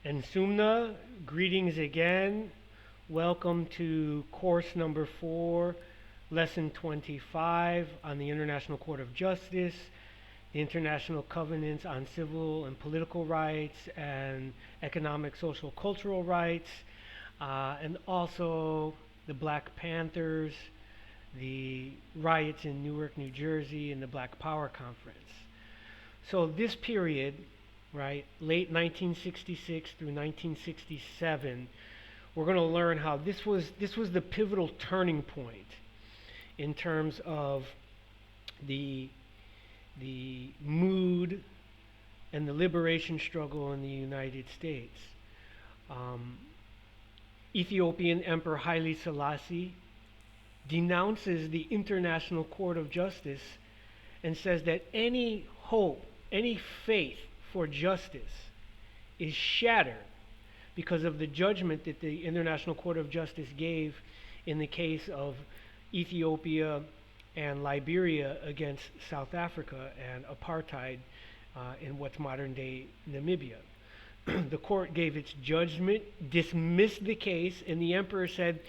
And Sumna, greetings again. Welcome to course number 4, lesson 25 on the International Court of Justice, the International Covenants on Civil and Political Rights and Economic, Social, Cultural Rights, and also the Black Panthers, the riots in Newark, New Jersey, and the Black Power Conference. So this period, right, late 1966 through 1967, we're going to learn how this was the pivotal turning point in terms of the mood and the liberation struggle in the United States. Ethiopian Emperor Haile Selassie denounces the International Court of Justice and says that any hope, any faith for justice is shattered because of the judgment that the International Court of Justice gave in the case of Ethiopia and Liberia against South Africa and apartheid in what's modern day Namibia. The court gave its judgment, dismissed the case, and the emperor said,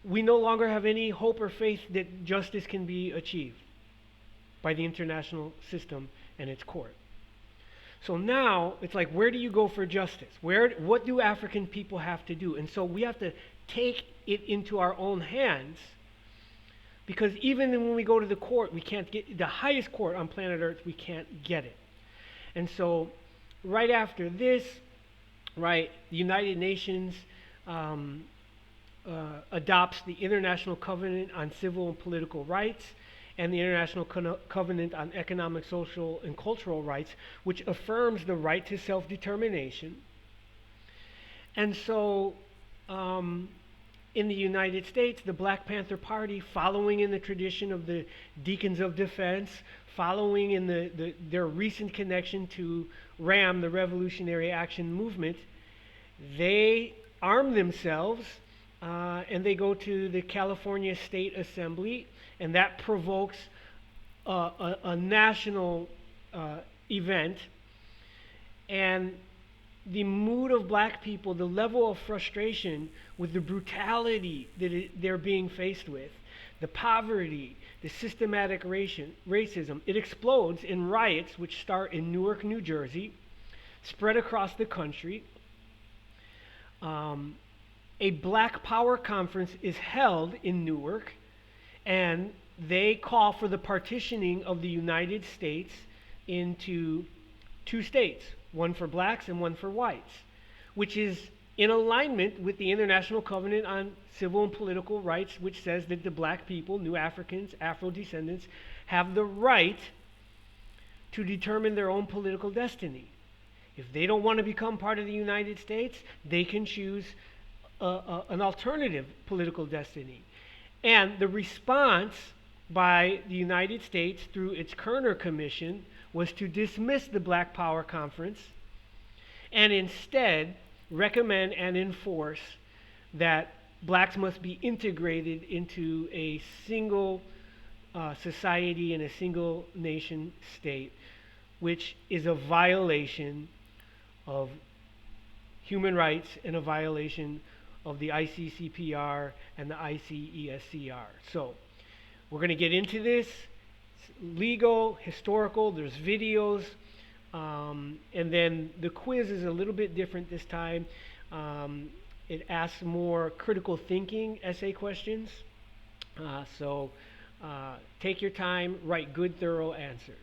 we no longer have any hope or faith that justice can be achieved by the international system and its court. So now it's like, where do you go for justice? What do African people have to do? And so we have to take it into our own hands, because even when we go to the court, we can't get the highest court on planet Earth. We can't get it. And so right after this, right, the United Nations adopts the International Covenant on Civil and Political Rights and the International Covenant on Economic, Social, and Cultural Rights, which affirms the right to self-determination. And so in the United States, the Black Panther Party, following in the tradition of the Deacons of Defense, following in their recent connection to RAM, the Revolutionary Action Movement, they arm themselves and they go to the California State Assembly, and that provokes a national event. And the mood of black people, the level of frustration with the brutality that they're being faced with, the poverty, the systematic racism, it explodes in riots which start in Newark, New Jersey, spread across the country. A Black Power Conference is held in Newark, and they call for the partitioning of the United States into 2 states, one for blacks and one for whites, which is in alignment with the International Covenant on Civil and Political Rights, which says that the black people, New Africans, Afro-descendants, have the right to determine their own political destiny. If they don't want to become part of the United States, they can choose an alternative political destiny. And the response by the United States through its Kerner Commission was to dismiss the Black Power Conference and instead recommend and enforce that blacks must be integrated into a single society and a single nation state, which is a violation of human rights and a violation of the ICCPR and the ICESCR. So we're going to get into this. It's legal, historical, there's videos, and then the quiz is a little bit different this time. It asks more critical thinking essay questions. So take your time, write good, thorough answers.